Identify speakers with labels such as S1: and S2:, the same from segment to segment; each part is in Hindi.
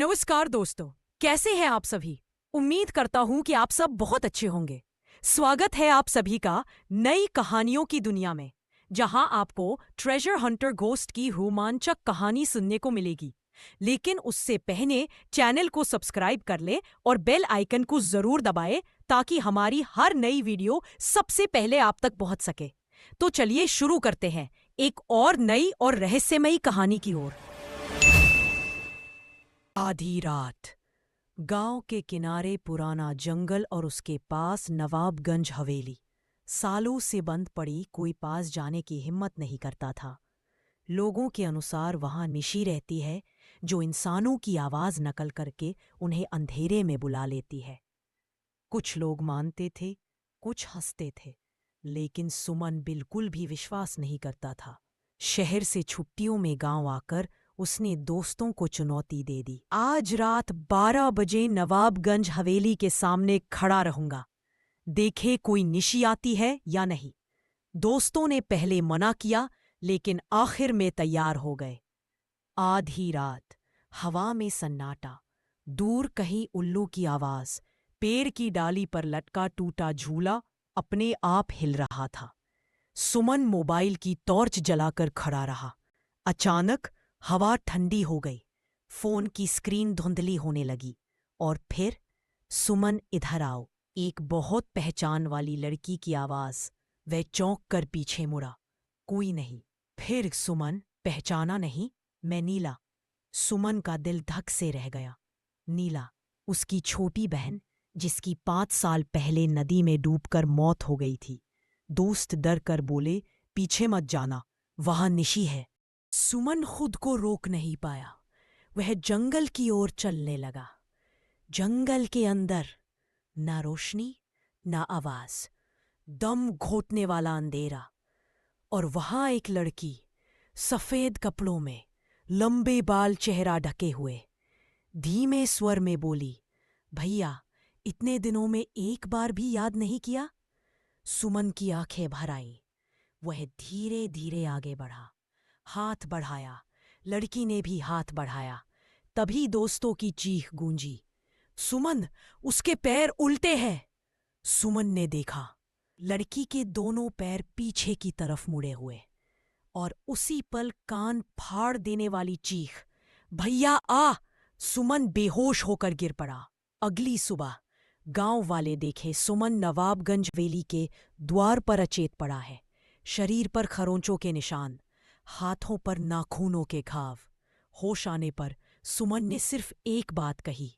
S1: नमस्कार दोस्तों, कैसे हैं आप सभी। उम्मीद करता हूं कि आप सब बहुत अच्छे होंगे। स्वागत है आप सभी का नई कहानियों की दुनिया में, जहां आपको ट्रेजर हंटर घोस्ट की रोमांचक कहानी सुनने को मिलेगी। लेकिन उससे पहले चैनल को सब्सक्राइब कर ले और बेल आइकन को जरूर दबाएं ताकि हमारी हर नई वीडियो सबसे पहले आप तक पहुंच सके। तो चलिए शुरू करते हैं एक और नई और रहस्यमयी कहानी की ओर। आधी रात। गांव के किनारे पुराना जंगल और उसके पास नवाबगंज हवेली। सालों से बंद पड़ी, कोई पास जाने की हिम्मत नहीं करता था। लोगों के अनुसार वहां निशी रहती है जो इंसानों की आवाज नकल करके उन्हें अंधेरे में बुला लेती है। कुछ लोग मानते थे, कुछ हंसते थे, लेकिन सुमन बिल्कुल भी विश्वास नहीं करता था। शहर से छुट्टियों में गांव आकर उसने दोस्तों को चुनौती दे दी। आज रात 12 बजे नवाबगंज हवेली के सामने खड़ा रहूंगा, देखे कोई निशी आती है या नहीं। दोस्तों ने पहले मना किया, लेकिन आखिर में तैयार हो गए। आधी रात, हवा में सन्नाटा, दूर कहीं उल्लू की आवाज, पेड़ की डाली पर लटका टूटा झूला अपने आप हिल रहा था। सुमन मोबाइल की टॉर्च जलाकर खड़ा रहा। अचानक हवा ठंडी हो गई, फोन की स्क्रीन धुंधली होने लगी और फिर सुमन इधर आओ, एक बहुत पहचान वाली लड़की की आवाज। वह चौंक कर पीछे मुड़ा, कोई नहीं। फिर सुमन, पहचाना नहीं? मैं नीला। सुमन का दिल धक से रह गया। नीला, उसकी छोटी बहन जिसकी 5 साल पहले नदी में डूबकर मौत हो गई थी। दोस्त डर कर बोले, पीछे मत जाना, वहां निशी है। सुमन खुद को रोक नहीं पाया। वह जंगल की ओर चलने लगा। जंगल के अंदर ना रोशनी, ना आवाज, दम घोटने वाला अंधेरा। और वहां एक लड़की, सफेद कपड़ों में, लंबे बाल, चेहरा ढके हुए, धीमे स्वर में बोली, भैया, इतने दिनों में एक बार भी याद नहीं किया? सुमन की आंखें भर आईं। वह धीरे धीरे आगे बढ़ा, हाथ बढ़ाया। लड़की ने भी हाथ बढ़ाया। तभी दोस्तों की चीख गूंजी, सुमन, उसके पैर उल्टे हैं। सुमन ने देखा, लड़की के दोनों पैर पीछे की तरफ मुड़े हुए, और उसी पल कान फाड़ देने वाली चीख, भैया आ! सुमन बेहोश होकर गिर पड़ा। अगली सुबह गांव वाले देखे सुमन नवाबगंज हवेली के द्वार पर अचेत पड़ा है। शरीर पर खरोंचों के निशान, हाथों पर नाखूनों के घाव। होश आने पर सुमन ने सिर्फ एक बात कही,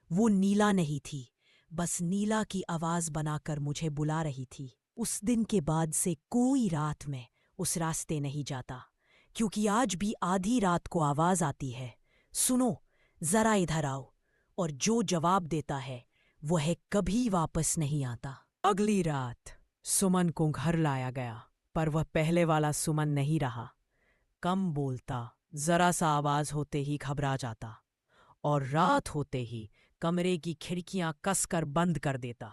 S1: वो नीला नहीं थी, बस नीला की आवाज बनाकर मुझे बुला रही थी। उस दिन के बाद से कोई रात में उस रास्ते नहीं जाता, क्योंकि आज भी आधी रात को आवाज आती है, सुनो, जरा इधर आओ। और जो जवाब देता है वह कभी वापस नहीं आता। अगली रात सुमन को घर लाया गया, पर वह पहले वाला सुमन नहीं रहा। कम बोलता, जरा सा आवाज होते ही घबरा जाता, और रात होते ही कमरे की खिड़कियां कसकर बंद कर देता।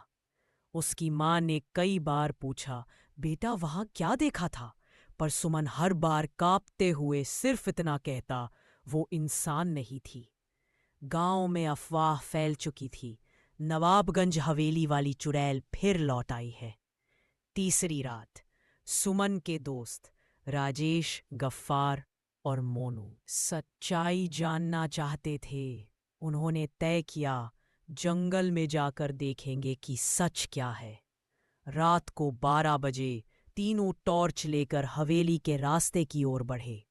S1: उसकी मां ने कई बार पूछा, बेटा वहां क्या देखा था? पर सुमन हर बार कांपते हुए सिर्फ इतना कहता, वो इंसान नहीं थी। गांव में अफवाह फैल चुकी थी, नवाबगंज हवेली वाली चुड़ैल फिर लौट आई है। तीसरी रात, सुमन के दोस्त राजेश, गफ्फार और मोनू सच्चाई जानना चाहते थे। उन्होंने तय किया, जंगल में जाकर देखेंगे कि सच क्या है। रात को 12 बजे तीनों टॉर्च लेकर हवेली के रास्ते की ओर बढ़े।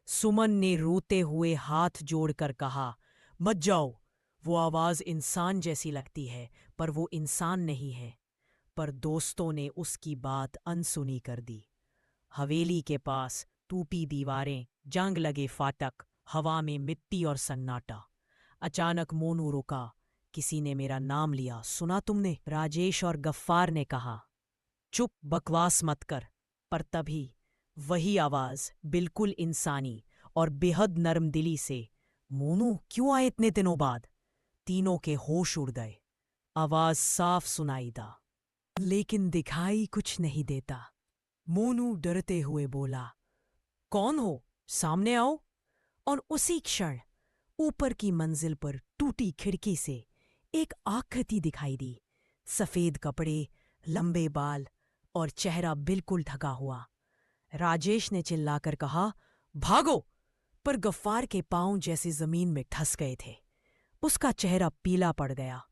S1: सुमन ने रोते हुए हाथ जोड़कर कहा, मत जाओ, वो आवाज इंसान जैसी लगती है, पर वो इंसान नहीं है। पर दोस्तों ने उसकी बात अनसुनी कर दी। हवेली के पास टूटी दीवारें, जंग लगे फाटक, हवा में मिट्टी और सन्नाटा। अचानक मोनू रुका, किसी ने मेरा नाम लिया, सुना तुमने? राजेश और गफ्फार ने कहा, चुप, बकवास मत कर। पर तभी वही आवाज, बिल्कुल इंसानी और बेहद नरमदिली से, मोनू क्यों आए इतने दिनों बाद? तीनों के होश उड़ गए। आवाज साफ सुनाई दा, लेकिन दिखाई कुछ नहीं देता। मोनू डरते हुए बोला, कौन हो? सामने आओ। और उसी क्षण ऊपर की मंजिल पर टूटी खिड़की से एक आकृति दिखाई दी। सफेद कपड़े, लंबे बाल और चेहरा बिल्कुल ढका हुआ। राजेश ने चिल्लाकर कहा, भागो! पर गफ्फार के पांव जैसे जमीन में ठस गए थे। उसका चेहरा पीला पड़ गया।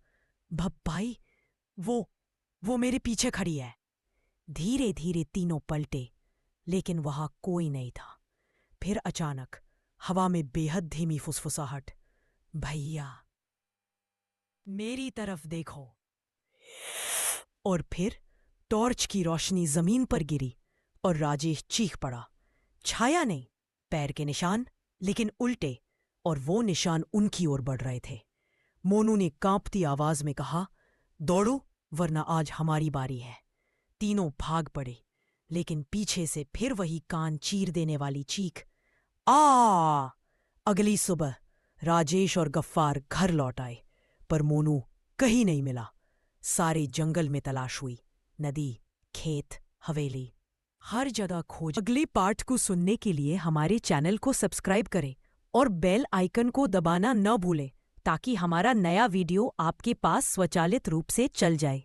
S1: भाई, वो मेरे पीछे खड़ी है। धीरे धीरे तीनों पलटे, लेकिन वहां कोई नहीं था। फिर अचानक हवा में बेहद धीमी फुसफुसाहट, भैया मेरी तरफ देखो। और फिर टॉर्च की रोशनी जमीन पर गिरी और राजेश चीख पड़ा। छाया नहीं, पैर के निशान, लेकिन उल्टे, और वो निशान उनकी ओर बढ़ रहे थे। मोनू ने कांपती आवाज में कहा, दौड़ो वरना आज हमारी बारी है। तीनों भाग पड़े, लेकिन पीछे से फिर वही कान चीर देने वाली चीख, आ! अगली सुबह राजेश और गफ्फार घर लौट आए, पर मोनू कहीं नहीं मिला। सारे जंगल में तलाश हुई, नदी, खेत, हवेली, हर जगह खोज। अगले पार्ट को सुनने के लिए हमारे चैनल को सब्सक्राइब करें और बेल आइकन को दबाना न भूलें, ताकि हमारा नया वीडियो आपके पास स्वचालित रूप से चल जाए।